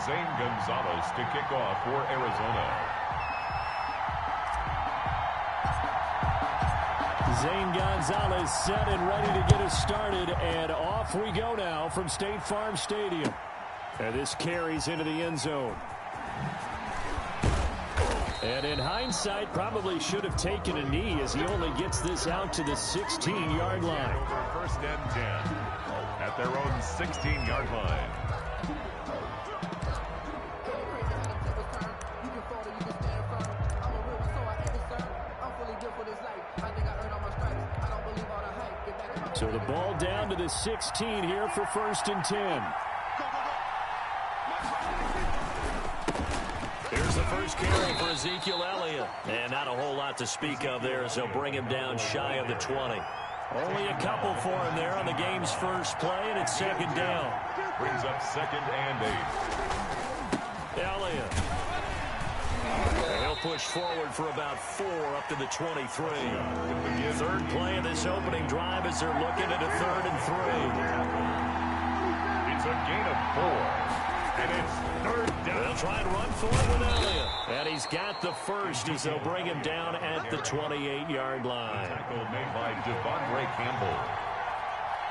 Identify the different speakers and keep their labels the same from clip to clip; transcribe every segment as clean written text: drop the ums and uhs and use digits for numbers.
Speaker 1: Zane Gonzalez to kick off for Arizona.
Speaker 2: Zane Gonzalez set and ready to get us started, and off we go now from State Farm Stadium. And this carries into the end zone. And in hindsight, probably should have taken a knee as he only gets this out to the 16-yard line.
Speaker 1: Over 1st and 10 at their own 16-yard line.
Speaker 2: So the ball down to the 16 here for 1st and 10.
Speaker 3: Here's the first carry for Ezekiel Elliott. And not a whole lot to speak of there as they'll bring him down shy of the 20. Only a couple for him there on the game's first play, and it's 2nd down.
Speaker 1: Brings up 2nd and 8.
Speaker 3: Elliott. And he'll push forward for about 4 up to the 23. 3rd play of this opening drive as they're looking at a 3rd and 3.
Speaker 1: It's a gain of 4. And it's 3rd down.
Speaker 3: They'll try and run for it with Elliott. And he's got the first as they'll bring him down at the 28-yard line.
Speaker 1: Tackle made by Devondre Campbell.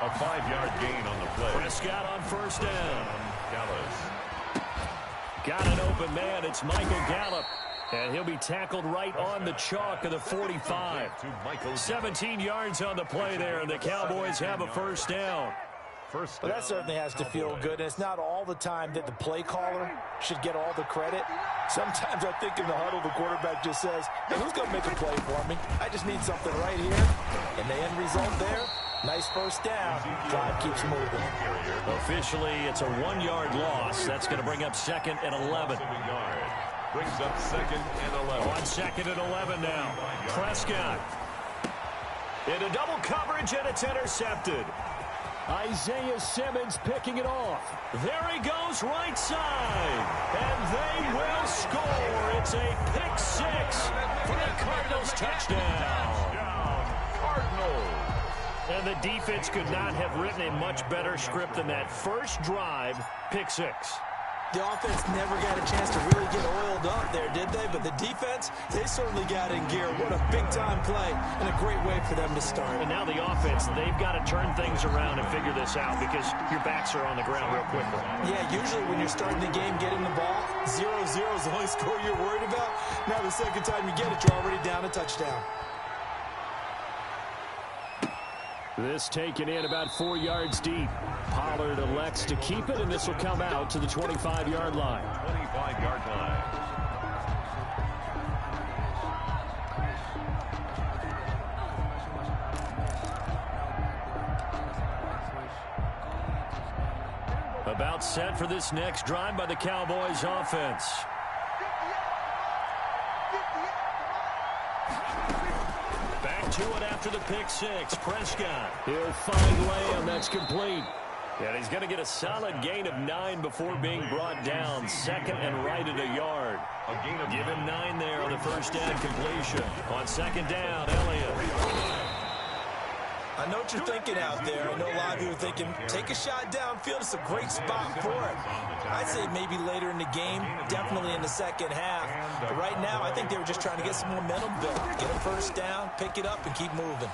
Speaker 1: A 5-yard gain on the play.
Speaker 3: Prescott on 1st down.
Speaker 1: Dallas.
Speaker 2: Got an open man. It's Michael Gallup. And he'll be tackled right on the chalk of the 45. 17 yards on the play there, and the Cowboys have a 1st down.
Speaker 4: But that certainly has to feel good. And it's not all the time that the play caller should get all the credit. Sometimes I think in the huddle, the quarterback just says, hey, who's going to make a play for me? I just need something right here. And the end result there, nice 1st down. Drive keeps moving.
Speaker 3: Officially, it's a 1-yard loss. That's going to bring up 2nd and 11.
Speaker 1: Brings up 2nd and 11.
Speaker 3: On 2nd and 11 now. Prescott. Into double coverage, and it's intercepted.
Speaker 2: Isaiah Simmons picking it off.
Speaker 3: There he goes, right side. And they will score. It's a pick 6 for the Cardinals touchdown.
Speaker 1: Cardinals.
Speaker 2: And the defense could not have written a much better script than that first drive, pick 6.
Speaker 4: The offense never got a chance to really get oiled up there, did they? But the defense, they certainly got in gear. What a big-time play and a great way for them to start.
Speaker 2: And now the offense, they've got to turn things around and figure this out because your backs are on the ground real quickly.
Speaker 4: Yeah, usually when you're starting the game, getting the ball, 0-0 is the only score you're worried about. Now the second time you get it, you're already down a touchdown.
Speaker 2: This taken in about 4 yards deep. Pollard elects to keep it, and this will come out to the 25-yard line.
Speaker 1: 25-yard line.
Speaker 2: About set for this next drive by the Cowboys offense.
Speaker 3: To it after the pick 6. Prescott.
Speaker 2: He'll find Lamb. That's complete. And he's going to get a solid gain of 9 before being brought down. 2nd and right at a yard. Give him 9 there on the 1st down completion. On 2nd down, Elliott.
Speaker 4: I know what you're thinking out there. I know a lot of you are thinking, take a shot downfield. It's a great spot for it. I'd say maybe later in the game, definitely in the second half. But right now, I think they were just trying to get some momentum built. Get a 1st down, pick it up, and keep moving.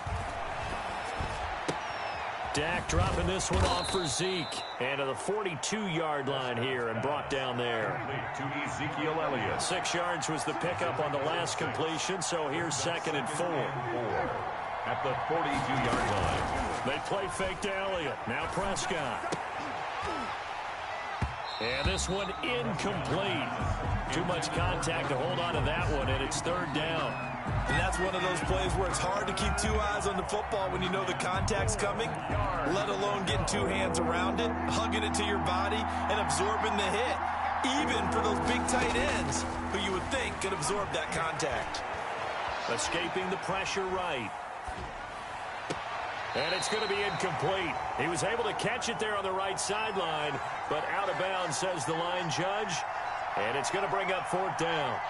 Speaker 2: Dak dropping this one off for Zeke. And to the 42-yard line here and brought down there.
Speaker 1: To Ezekiel Elliott.
Speaker 2: 6 yards was the pickup on the last completion, so here's 2nd and 4.
Speaker 1: At the 42-yard line.
Speaker 2: They play fake to Elliott. Now Prescott. And this one incomplete. Too much contact to hold on to that one, and it's 3rd down.
Speaker 4: And that's one of those plays where it's hard to keep 2 eyes on the football when you know the contact's coming, let alone getting 2 hands around it, hugging it to your body, and absorbing the hit. Even for those big tight ends who you would think could absorb that contact.
Speaker 2: Escaping the pressure right. And it's going to be incomplete. He was able to catch it there on the right sideline, but out of bounds, says the line judge. And it's going to bring up 4th down.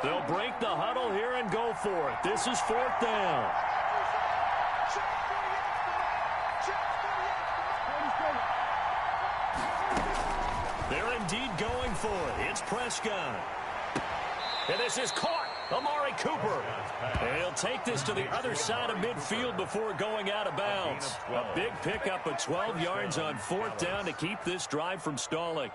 Speaker 2: They'll break the huddle here and go fourth. This is fourth down. They're indeed going for it. It's Prescott. And this is caught. Amari Cooper. And he'll take this to the other side of midfield before going out of bounds. A big pickup of 12 yards on fourth down to keep this drive from stalling.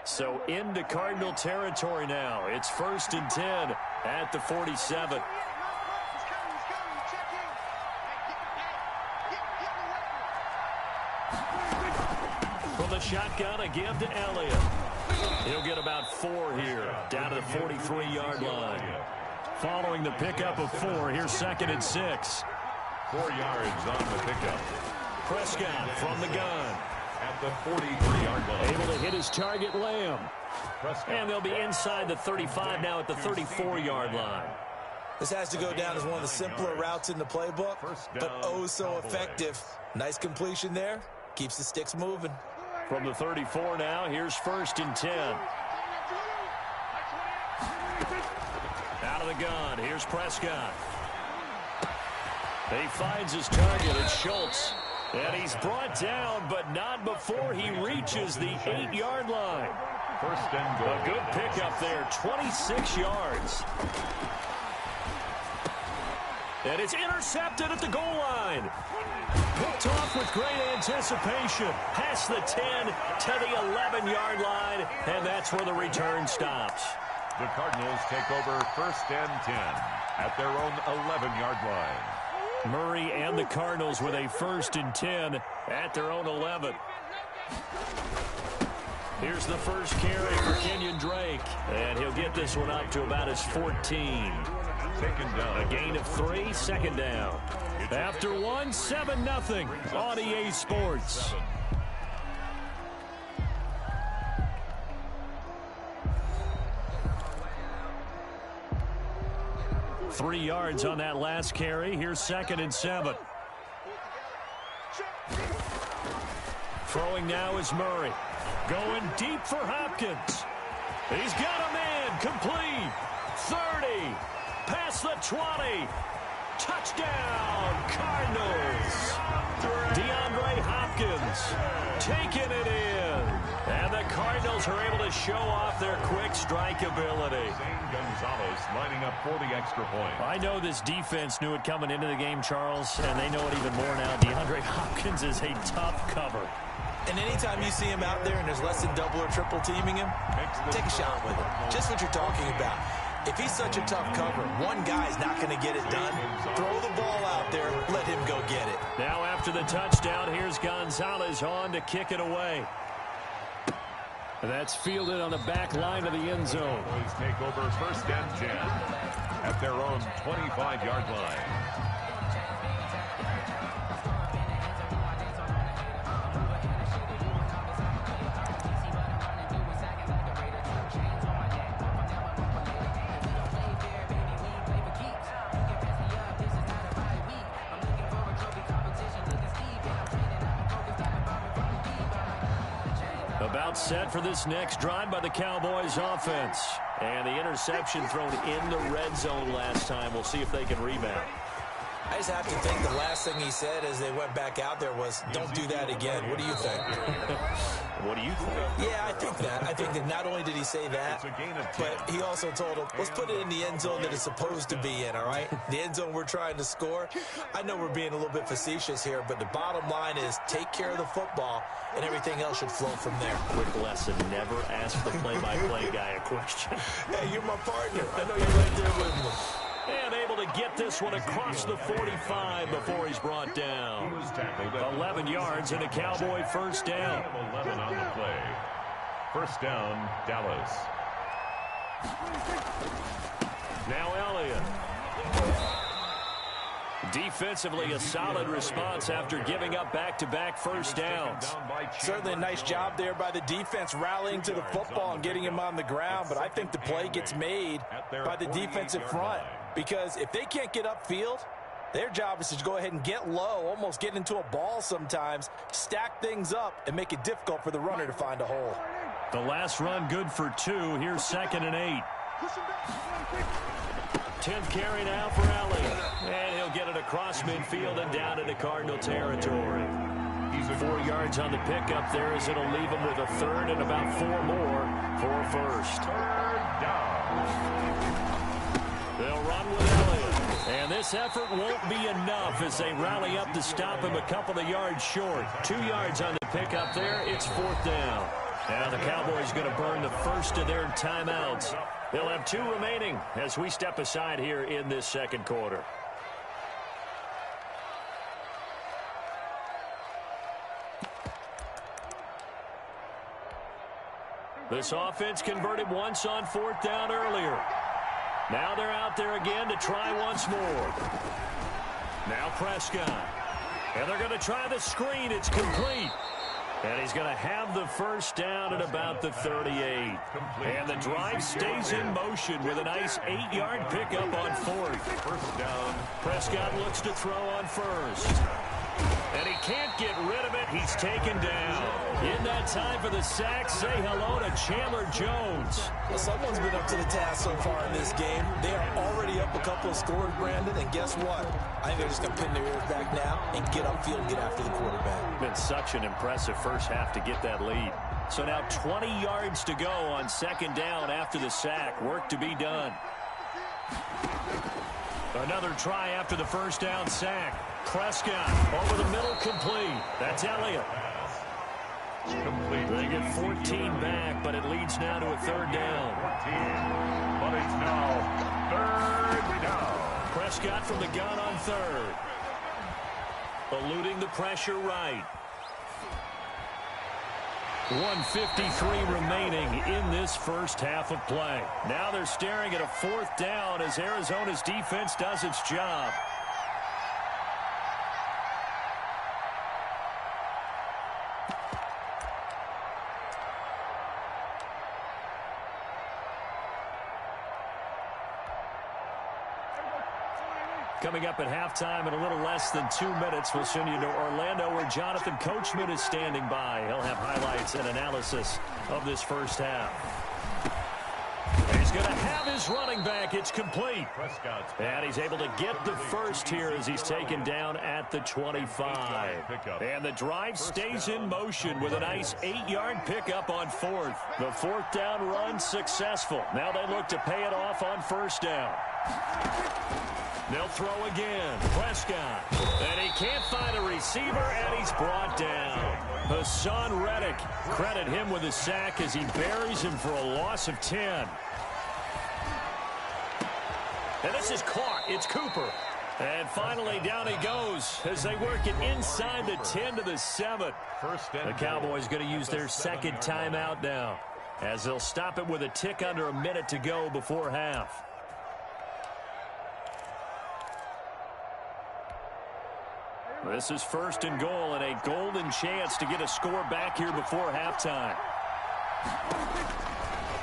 Speaker 2: So into Cardinal territory now. It's 1st and 10 at the 47. From the shotgun, a give to Elliott. He'll get about 4 here, down to the 43-yard line. Following the pickup of 4, here's 2nd and 6.
Speaker 1: 4 yards on the pickup.
Speaker 2: Prescott from the gun.
Speaker 1: At the 43-yard line.
Speaker 2: Able to hit his target, Lamb. And they'll be inside the 35 now at the 34-yard line.
Speaker 4: This has to go down as one of the simpler routes in the playbook, but oh so effective. Nice completion there. Keeps the sticks moving.
Speaker 2: From the 34 now, here's 1st and 10. Out of the gun, here's Prescott. He finds his target, it's Schultz. And he's brought down, but not before he reaches the 8-yard line.
Speaker 1: 1st and goal.
Speaker 2: A good pickup there, 26 yards. And it's intercepted at the goal line. Picked off with great anticipation. Past the 10 to the 11-yard line, and that's where the return stops.
Speaker 1: The Cardinals take over 1st and 10 at their own 11-yard line.
Speaker 2: Murray and the Cardinals with a 1st and 10 at their own 11. Here's the first carry for Kenyon Drake. And he'll get this one up to about his 14.
Speaker 1: 2nd down.
Speaker 2: A gain of 3, 2nd down. After 1, 7-0 on EA Sports. Three yards on that last carry. Here's 2nd and 7. Throwing now is Murray. Going deep for Hopkins. He's got a man. Complete. 30. Past the 20. Touchdown, Cardinals. DeAndre Hopkins taking it in. And the Cardinals are able to show off their quick strike ability.
Speaker 1: Gonzalez lining up for the extra point.
Speaker 2: I know this defense knew it coming into the game, Charles, and they know it even more now. DeAndre Hopkins is a tough cover.
Speaker 4: And anytime you see him out there and there's less than double or triple teaming him, take a shot with him. Just what you're talking about. If he's such a tough cover, one guy's not going to get it done. Throw the ball out there, let him go get it.
Speaker 2: Now after the touchdown, here's Gonzalez on to kick it away. That's fielded on the back line of the end zone.
Speaker 1: Boys take over 1st and 10 at their own 25-yard line.
Speaker 2: About set for this next drive by the Cowboys offense. And the interception thrown in the red zone last time. We'll see if they can rebound.
Speaker 4: I just have to think the last thing he said as they went back out there was, don't do that again. What do you think?
Speaker 2: What do you think?
Speaker 4: Yeah, I think that. I think that not only did he say that, but he also told him, let's put it in the end zone that it's supposed to be in, all right? The end zone we're trying to score. I know we're being a little bit facetious here, but the bottom line is take care of the football, and everything else should flow from there.
Speaker 2: Quick lesson, never ask the play-by-play guy a question.
Speaker 4: Hey, you're my partner. I know you're right there with me.
Speaker 2: And able to get this one across the 45 before he's brought down. 11 yards and a Cowboy 1st down.
Speaker 1: 11 on the play. 1st down, Dallas.
Speaker 2: Now Elliott. Defensively, a solid response after giving up back-to-back first downs.
Speaker 4: Certainly a nice job there by the defense rallying to the football and getting him on the ground, but I think the play gets made by the defensive front because if they can't get upfield, their job is to go ahead and get low, almost get into a ball sometimes, stack things up, and make it difficult for the runner to find a hole.
Speaker 2: The last run good for 2. Here's 2nd and 8. 10th carry now for Elliott. And he'll get it across midfield and down into Cardinal territory. 4 yards on the pickup there as it'll leave him with a 3rd and about 4 more for a 1st.
Speaker 1: 3rd down.
Speaker 2: They'll run with Elliott. And this effort won't be enough as they rally up to stop him a couple of yards short. 2 yards on the pickup there. It's 4th down. Now the Cowboys going to burn the first of their timeouts. They'll have 2 remaining as we step aside here in this second quarter. This offense converted once on 4th down earlier. Now they're out there again to try once more. Now Prescott. And they're going to try the screen. It's complete. And he's going to have the first down at about the 38. And the drive stays in motion with a nice 8-yard pickup on 4th.
Speaker 1: First down.
Speaker 2: Prescott looks to throw on 1st. And he can't get rid of it. He's taken down. In that time for the sack, say hello to Chandler Jones.
Speaker 4: Well, someone's been up to the task so far in this game. They are already up a couple of scores, Brandon, and guess what? I think they're just going to pin their ears back now and get upfield and get after the quarterback.
Speaker 2: Been such an impressive first half to get that lead. So now 20 yards to go on 2nd down after the sack. Work to be done. Another try after the first down sack. Prescott over the middle, complete. That's Elliott.
Speaker 1: Complete.
Speaker 2: They get 14 back, but it leads now to a 3rd down.
Speaker 1: 14, but it's now 3rd down.
Speaker 2: Prescott from the gun on 3rd. Eluding the pressure right. 1:53 remaining in this first half of play. Now they're staring at a 4th down as Arizona's defense does its job. Coming up at halftime in a little less than 2 minutes, we'll send you to Orlando where Jonathan Coachman is standing by. He'll have highlights and analysis of this first half. He's going to have his running back. It's complete. And he's able to get the first here as he's taken down at the 25. And the drive stays in motion with a nice 8-yard pickup on 4th. The 4th down run successful. Now they look to pay it off on 1st down. They'll throw again. Prescott. And he can't find a receiver, and he's brought down. Hassan Reddick. Credit him with a sack as he buries him for a loss of 10. And this is caught. It's Cooper. And finally, down he goes as they work it inside the 10 to the 7. The Cowboys going to use their 2nd timeout now as they'll stop it with a tick under a minute to go before half. This is 1st and goal and a golden chance to get a score back here before halftime.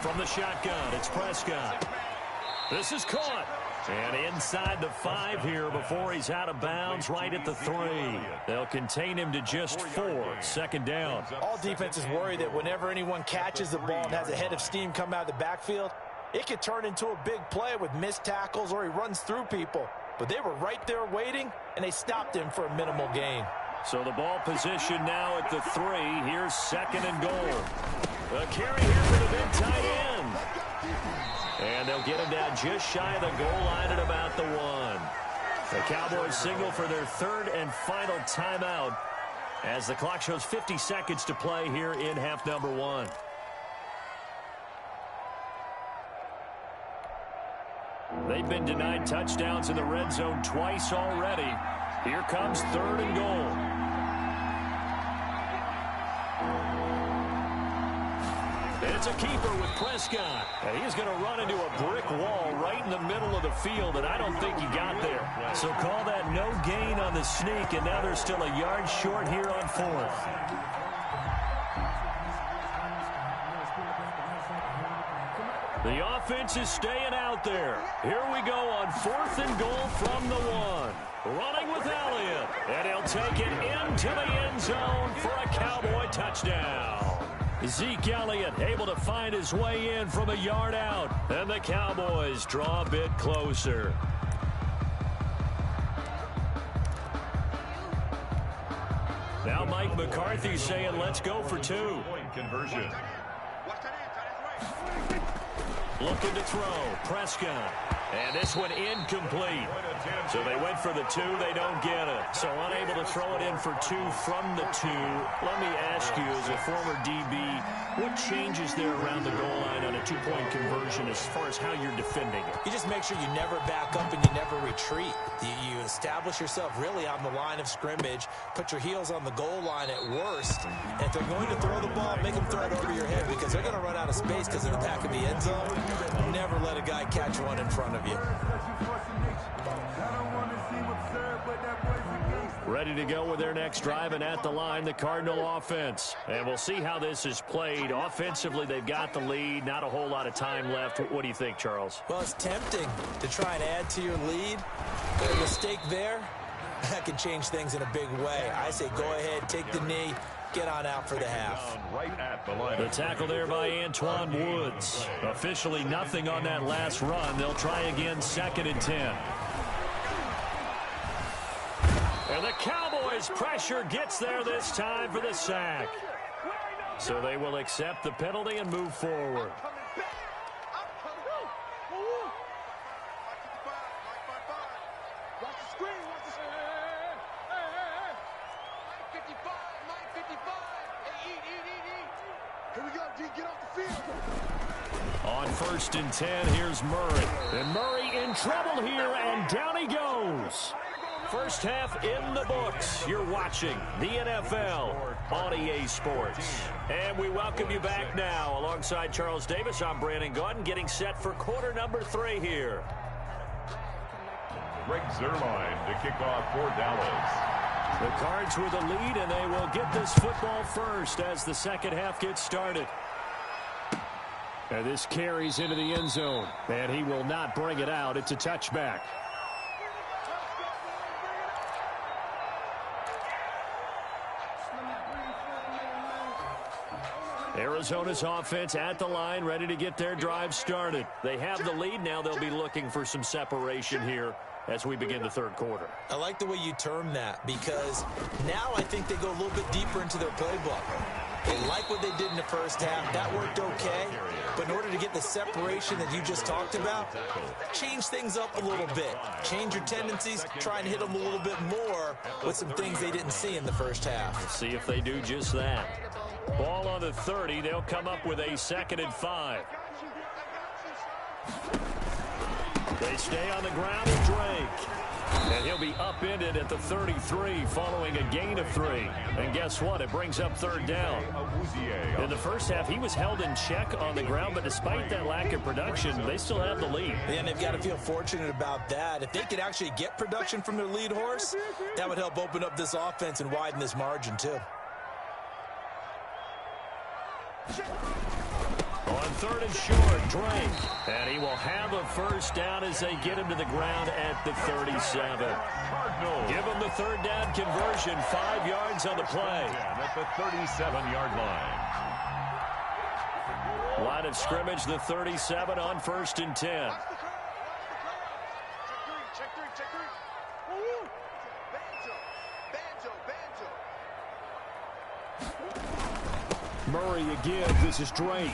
Speaker 2: From the shotgun, it's Prescott. This is caught. And inside the 5 here before he's out of bounds right at the 3. They'll contain him to just 4. 2nd down.
Speaker 4: All defenses worry that whenever anyone catches the ball and has a head of steam come out of the backfield, it could turn into a big play with missed tackles or he runs through people. But they were right there waiting, and they stopped him for a minimal gain.
Speaker 2: So the ball position now at the 3. Here's 2nd and goal. A carry here for the big tight end. And they'll get him down just shy of the goal line at about the 1. The Cowboys signal for their 3rd and final timeout as the clock shows 50 seconds to play here in half number 1. They've been denied touchdowns in the red zone twice already. Here comes 3rd and goal. It's a keeper with Prescott. And he's going to run into a brick wall right in the middle of the field, and I don't think he got there. So call that no gain on the sneak, and now they're still a yard short here on fourth. The offense is staying out there. Here we go on 4th and goal from the 1. Running with Elliott. And he'll take it into the end zone for a Cowboy touchdown. Zeke Elliott able to find his way in from a yard out. And the Cowboys draw a bit closer. Now Mike McCarthy saying let's go for 2.
Speaker 1: Point conversion.
Speaker 2: Looking to throw. Prescott. And this one incomplete. So they went for the 2. They don't get it. So unable to throw it in for 2 from the 2. Let me ask you, as a former DB, what changes there around the goal line on a 2-point conversion as far as how you're defending it?
Speaker 4: You just make sure you never back up and you never retreat. You establish yourself really on the line of scrimmage, put your heels on the goal line at worst, and if they're going to throw the ball, make them throw it over your head because they're going to run out of space because they're in the back of the end zone. Never let a guy catch one in front of you.
Speaker 2: Ready to go with their next drive, and at the line, the Cardinal offense. And we'll see how this is played. Offensively, they've got the lead. Not a whole lot of time left. What do you think, Charles?
Speaker 4: Well, it's tempting to try and add to your lead. But a mistake there, that can change things in a big way. I say go ahead, take the knee, get on out for the half.
Speaker 1: Right at the line.
Speaker 2: The tackle there by Antoine Woods. Officially nothing on that last run. They'll try again, 2nd and 10. And the Cowboys' pressure gets there this time for the sack. So they will accept the penalty and move forward. On 1st and 10, here's Murray. And Murray in trouble here, and down he goes. First half in the books. You're watching the NFL on EA Sports. And we welcome you back now. Alongside Charles Davis, I'm Brandon Gaudin, getting set for quarter number 3 here.
Speaker 1: Greg Zuerlein to kick off for Dallas.
Speaker 2: The Cards with a lead, and they will get this football first as the second half gets started. And this carries into the end zone, and he will not bring it out. It's a touchback. Arizona's offense at the line, ready to get their drive started. They have the lead. Now they'll be looking for some separation here as we begin the third quarter.
Speaker 4: I like the way you term that because now I think they go a little bit deeper into their playbook. They like what they did in the first half. That worked okay. But in order to get the separation that you just talked about, change things up a little bit. Change your tendencies. Try and hit them a little bit more with some things they didn't see in the first half.
Speaker 2: Let's see if they do just that. Ball on the 30. They'll come up with a 2nd and 5. They stay on the ground with Drake. And he'll be upended at the 33 following a gain of 3. And guess what? It brings up 3rd down. In the first half, he was held in check on the ground, but despite that lack of production, they still have the lead.
Speaker 4: And they've got to feel fortunate about that. If they could actually get production from their lead horse, that would help open up this offense and widen this margin, too.
Speaker 2: On 3rd and short, Drake. And he will have a first down as they get him to the ground at the 37. Give him the 3rd down conversion, 5 yards on the play.
Speaker 1: At the 37-yard line.
Speaker 2: Line of scrimmage, the 37 on 1st and 10. Murray again. This is Drake.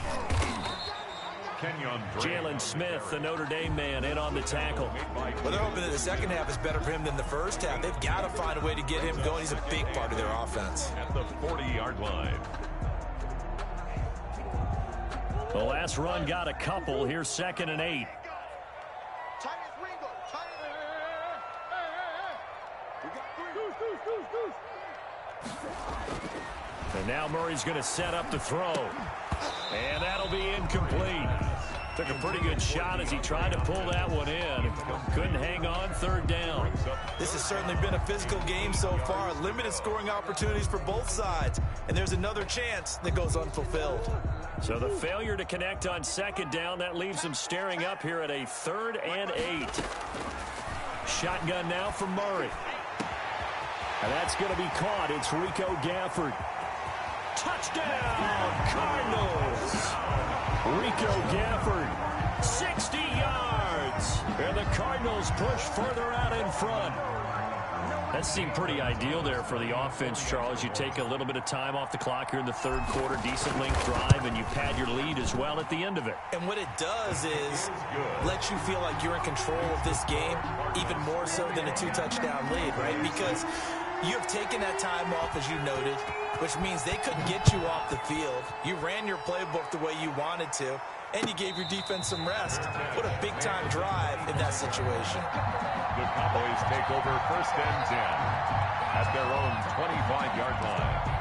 Speaker 2: Jalen Smith, the Notre Dame man, in on the tackle.
Speaker 4: Well, they're hoping that the second half is better for him than the first half. They've got to find a way to get him going. He's a big part of their offense.
Speaker 1: At the 40-yard line.
Speaker 2: The last run got a couple. Here's 2nd and 8. And now Murray's going to set up the throw. And that'll be incomplete. Took a pretty good shot as he tried to pull that one in. Couldn't hang on. Third down.
Speaker 4: This has certainly been a physical game so far. Limited scoring opportunities for both sides. And there's another chance that goes unfulfilled.
Speaker 2: So the failure to connect on second down, that leaves them staring up here at a 3rd and 8. Shotgun now from Murray. And that's going to be caught. It's Rico Gafford. Touchdown, Cardinals. Rico Gafford, 60 yards. And the Cardinals push further out in front. That seemed pretty ideal there for the offense, Charles. You take a little bit of time off the clock here in the third quarter, decent length drive, and you pad your lead as well at the end of it.
Speaker 4: And what it does is let you feel like you're in control of this game, even more so than a 2-touchdown lead, right? Because you have taken that time off, as you noted, which means they couldn't get you off the field. You ran your playbook the way you wanted to, and you gave your defense some rest. What a big-time drive in that situation.
Speaker 1: The Cowboys take over 1st and 10 at their own 25-yard line.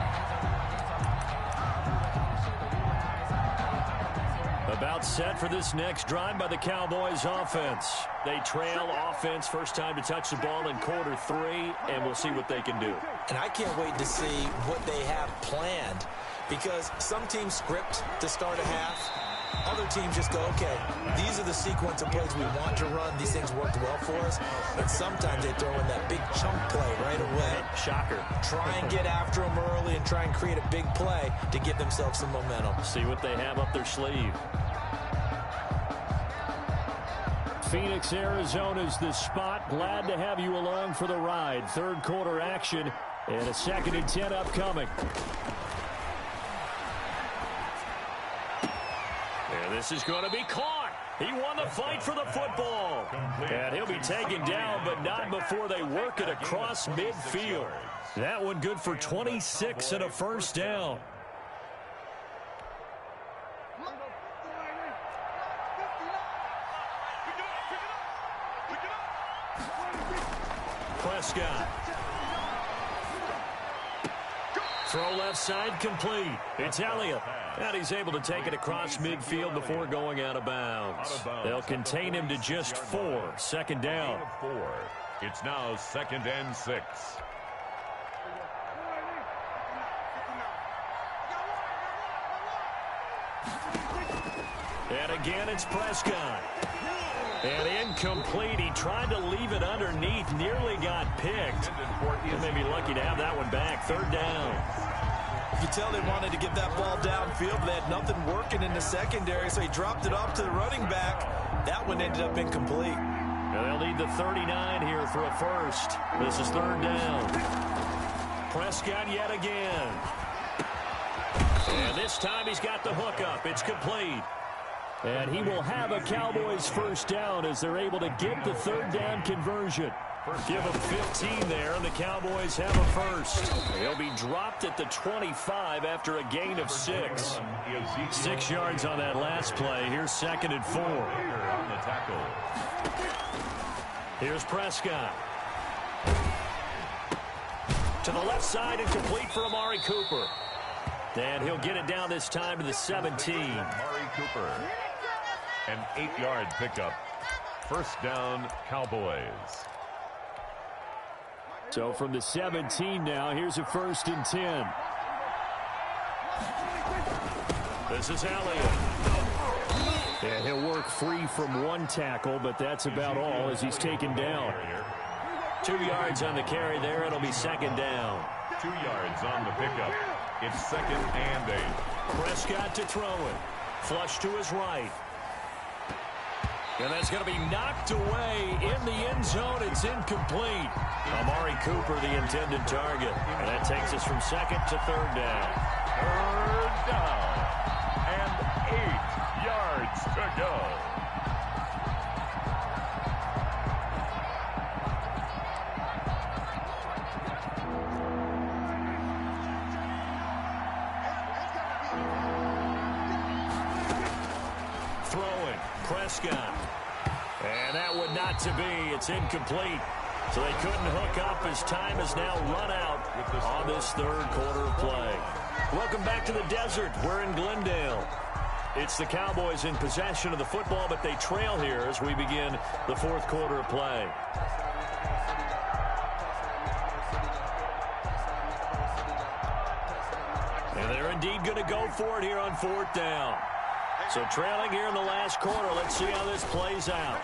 Speaker 2: About set for this next drive by the Cowboys offense. They trail offense, first time to touch the ball in quarter 3, and we'll see what they can do.
Speaker 4: And I can't wait to see what they have planned, because some teams script to start a half. Other teams just go, okay, these are the sequence of plays we want to run. These things worked well for us. And sometimes they throw in that big chunk play right away.
Speaker 2: Shocker.
Speaker 4: Try and get after them early and try and create a big play to give themselves some momentum.
Speaker 2: See what they have up their sleeve. Phoenix, Arizona's the spot. Glad to have you along for the ride. Third quarter action and a 2nd and 10 upcoming. And this is going to be caught. He won the fight for the football. And he'll be taken down, but not before they work it across midfield. That one good for 26 and a first down. Prescott. Throw left side complete. It's Elliott. And he's able to take it across midfield before going out of bounds. They'll contain him to just 4. 2nd down.
Speaker 1: It's now 2nd and 6.
Speaker 2: And again, it's Prescott. And incomplete. He tried to leave it underneath. Nearly got picked. And maybe lucky to have that one back. 3rd down.
Speaker 4: You tell they wanted to get that ball downfield, but they had nothing working in the secondary, so he dropped it off to the running back. That one ended up incomplete.
Speaker 2: And they'll need the 39 here for a first. This is 3rd down. Prescott yet again. And this time he's got the hookup. It's complete. And he will have a Cowboys first down as they're able to get the 3rd down conversion. Give them 15 there, and the Cowboys have a first. They'll be dropped at the 25 after a gain of 6. 6 yards on that last play. Here's 2nd and 4. Here's Prescott. To the left side and complete for Amari Cooper. And he'll get it down this time to the 17.
Speaker 1: Amari Cooper. An 8-yard pickup. First down, Cowboys.
Speaker 2: So from the 17 now, here's a 1st and 10. This is Elliott. And he'll work free from 1 tackle, but that's about all as he's taken down. 2 yards on the carry there. It'll be 2nd down.
Speaker 1: 2 yards on the pickup. It's 2nd and 8.
Speaker 2: Prescott to throw it. Flush to his right. And that's going to be knocked away in the end zone. It's incomplete. Amari Cooper, the intended target. And that takes us from 2nd to 3rd down.
Speaker 1: 3rd down. And 8 yards to go.
Speaker 2: Throwing. Prescott. And that would not to be. It's incomplete. So they couldn't hook up as time is now run out on this third quarter of play. Welcome back to the desert. We're in Glendale. It's the Cowboys in possession of the football, but they trail here as we begin the fourth quarter of play. And they're indeed going to go for it here on fourth down. So trailing here in the last quarter. Let's see how this plays out.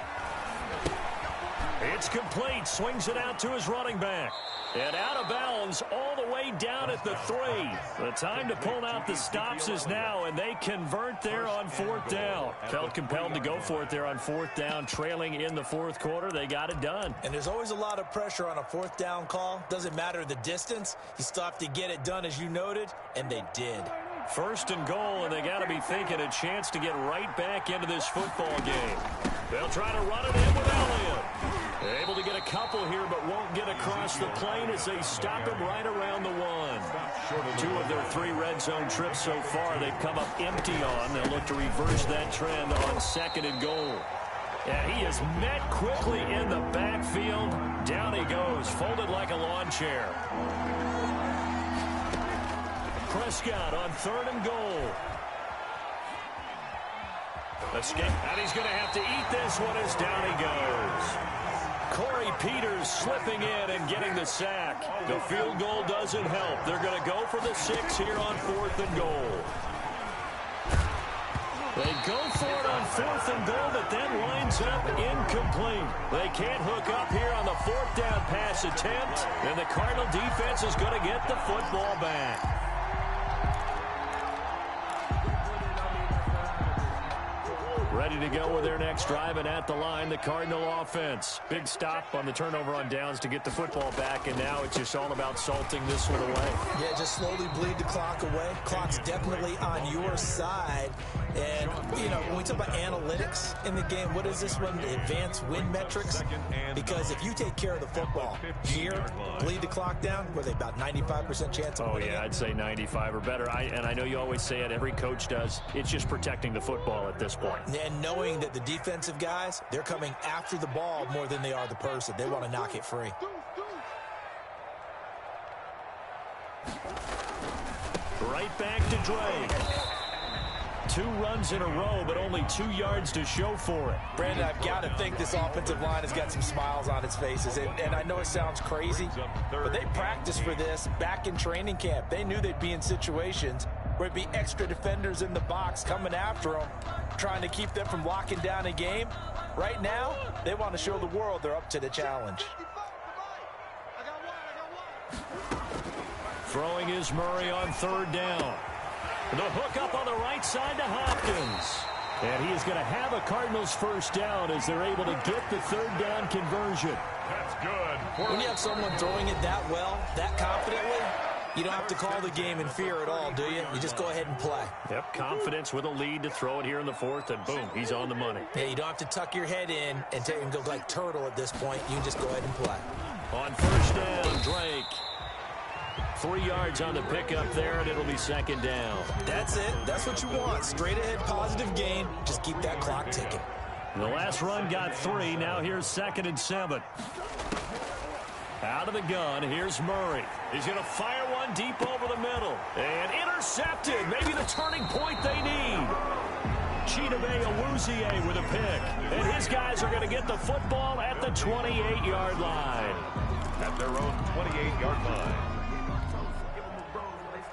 Speaker 2: It's complete. Swings it out to his running back. And out of bounds all the way down at the 3. The time to pull out the stops is now, and they convert there on fourth down. Felt compelled to go for it there on fourth down, trailing in the fourth quarter. They got it done.
Speaker 4: And there's always a lot of pressure on a fourth down call. Doesn't matter the distance. You still have to get it done, as you noted, and they did.
Speaker 2: First and goal, and they got to be thinking a chance to get right back into this football game. They'll try to run it in with Elliott. They're able to get a couple here, but won't get across the plane as they stop him right around the 1. 2 of their 3 red zone trips so far they've come up empty on. They'll look to reverse that trend on second and goal. And he is met quickly in the backfield. Down he goes, folded like a lawn chair. Prescott on third and goal. Escape, and he's going to have to eat this one as down he goes. Corey Peters slipping in and getting the sack. The field goal doesn't help. They're going to go for the 6 here on fourth and goal. They go for it on fourth and goal, but then winds up incomplete. They can't hook up here on the fourth down pass attempt, and the Cardinal defense is going to get the football back. Ready to go with their next drive, and at the line, the Cardinal offense. Big stop on the turnover on downs to get the football back, and now it's just all about salting this one away.
Speaker 4: Yeah, just slowly bleed the clock away. Clock's definitely on your side. And, you know, when we talk about analytics in the game, what is this one? The advanced win metrics? Because if you take care of the football here, bleed the clock down, were they about 95% chance of winning?
Speaker 2: Oh, yeah, I'd say 95 or better. And I know you always say it, every coach does. It's just protecting the football at this point.
Speaker 4: And knowing that the defensive guys, they're coming after the ball more than they are the person. They want to knock it free.
Speaker 2: Right back to Drake. 2 runs in a row, but only 2 yards to show for it.
Speaker 4: Brandon, I've got to think this offensive line has got some smiles on its faces. And I know it sounds crazy, but they practiced for this back in training camp. They knew they'd be in situations where it'd be extra defenders in the box coming after them, trying to keep them from locking down a game. Right now, they want to show the world they're up to the challenge.
Speaker 2: Throwing is Murray on third down. The hook up on the right side to Hopkins. And he is going to have a Cardinals first down as they're able to get the third down conversion.
Speaker 1: That's good.
Speaker 4: When you have someone throwing it that well, that confidently, you don't have to call the game in fear at all, do you? You just go ahead and play.
Speaker 2: Yep, confidence with a lead to throw it here in the fourth, and boom, he's on the money.
Speaker 4: Yeah, you don't have to tuck your head in and take and go like turtle at this point. You can just go ahead and play.
Speaker 2: On first down, Drake. 3 yards on the pickup there, and it'll be second down.
Speaker 4: That's it. That's what you want. Straight ahead, positive gain. Just keep that clock ticking.
Speaker 2: The last run got 3. Now here's 2nd and 7. Out of the gun, here's Murray. He's going to fire one deep over the middle. And intercepted. Maybe the turning point they need. Chidobe Awuzie with a pick. And his guys are going to get the football at the 28-yard line.
Speaker 1: At their own 28-yard line.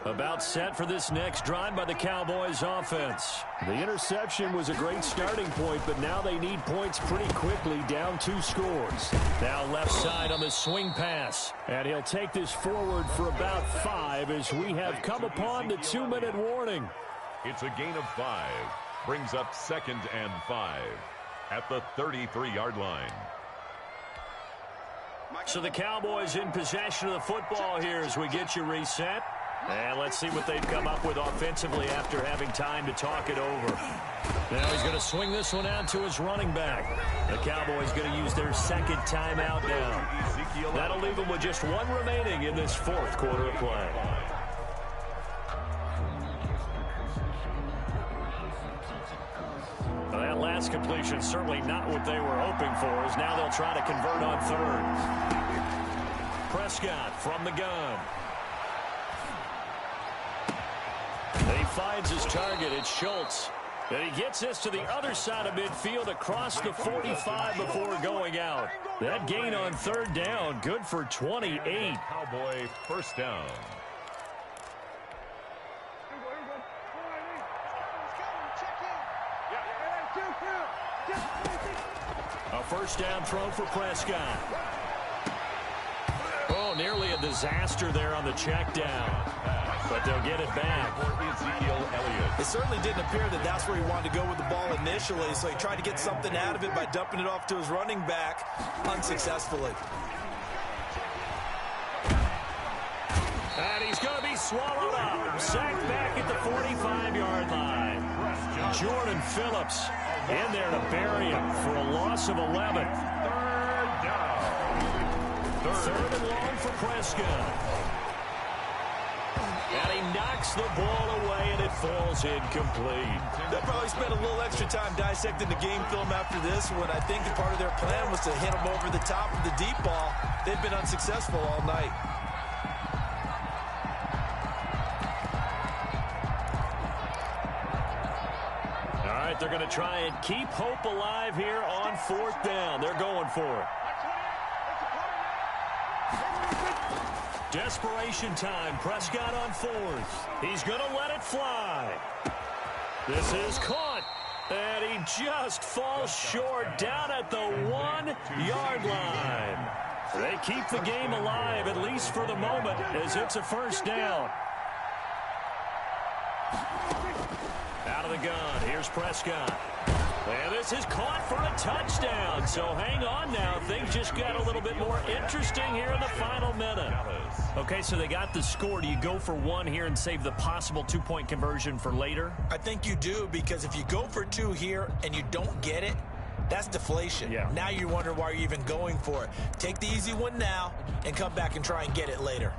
Speaker 2: About set for this next drive by the Cowboys offense. The interception was a great starting point, but now they need points pretty quickly, down 2 scores. Now left side on the swing pass. And he'll take this forward for about 5 as we have come upon the 2-minute warning.
Speaker 1: It's a gain of 5. Brings up 2nd and 5 at the 33-yard line.
Speaker 2: So the Cowboys in possession of the football here as we get you reset. And let's see what they've come up with offensively after having time to talk it over. Now he's going to swing this one out to his running back. The Cowboys going to use their 2nd timeout now. That'll leave them with just 1 remaining in this fourth quarter of play. Well, that last completion certainly not what they were hoping for, as now they'll try to convert on third. Prescott from the gun. finds his target. It's Schultz. And he gets this to the other side of midfield across the 45 before going out. That gain on third down, good for 28.
Speaker 1: Cowboy first down.
Speaker 2: A first down throw for Prescott. Oh, nearly a disaster there on the check down. But they'll get it back.
Speaker 4: It certainly didn't appear that that's where he wanted to go with the ball initially, so he tried to get something out of it by dumping it off to his running back unsuccessfully.
Speaker 2: And he's going to be swallowed up. Sacked back at the 45-yard line. Jordan Phillips in there to bury him for a loss of 11.
Speaker 1: Third down.
Speaker 2: Third and long for Prescott. And he knocks the ball away, and it falls incomplete.
Speaker 4: They'll probably spend a little extra time dissecting the game film after this one. I think part of their plan was to hit him over the top of the deep ball. They've been unsuccessful all night.
Speaker 2: All right, they're going to try and keep hope alive here on fourth down. They're going for it. Desperation time. Prescott on fourth. He's going to let it fly. This is caught. And he just falls short down at the 1-yard line. They keep the game alive, at least for the moment, as it's a first down. Out of the gun. Here's Prescott. And this is caught for a touchdown. So hang on now. Things just got a little bit more interesting here in the final minute. Okay, so they got the score. Do you go for one here and save the possible two-point conversion for later?
Speaker 4: I think you do, because if you go for two here and you don't get it, that's deflation.
Speaker 2: Yeah. Now
Speaker 4: you wonder why you're even going for it. Take the easy one now and come back and try and get it later.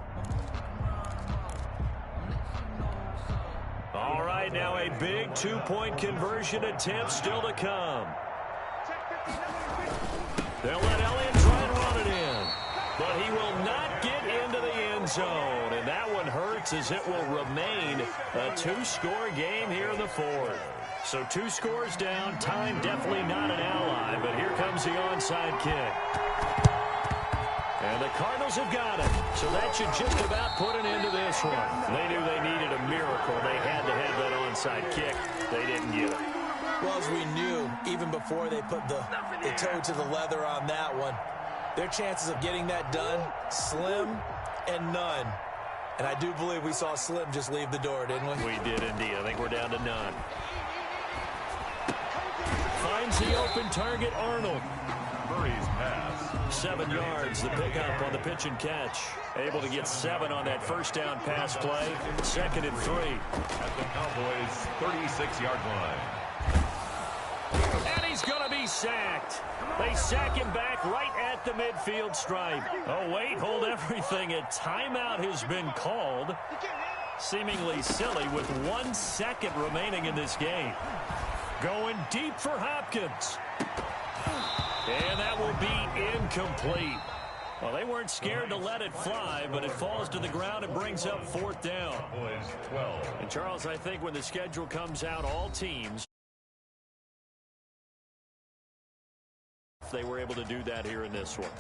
Speaker 2: All right, now a big two-point conversion attempt still to come. They'll let Elliott try and run it in. But he will not get into the end zone. And that one hurts, as it will remain a two-score game here in the fourth. So 2 scores down. Time definitely not an ally. But here comes the onside kick. And the Cardinals have got it. So that should just about put an end to this one. They knew they needed a miracle. They had to have that onside kick. They didn't get it.
Speaker 4: Well, as we knew, even before they put the toe to the leather on that one, their chances of getting that done, slim and none. And I do believe we saw Slim just leave the door, didn't we?
Speaker 2: We did indeed. I think we're down to none. Finds the open target, Arnold.
Speaker 1: Murray's pass.
Speaker 2: 7 yards, the pickup on the pitch and catch. Able to get 7 on that first down pass play. 2nd and 3.
Speaker 1: At the Cowboys' 36-yard line.
Speaker 2: And he's going to be sacked. They sack him back right at the midfield stripe. Oh, wait, hold everything. A timeout has been called. Seemingly silly with 1 second remaining in this game. Going deep for Hopkins. And that will be incomplete. Well, they weren't scared to let it fly, but it falls to the ground and brings up 4th down. And, Charles, I think when the schedule comes out, all teams, they were able to do that here in this one.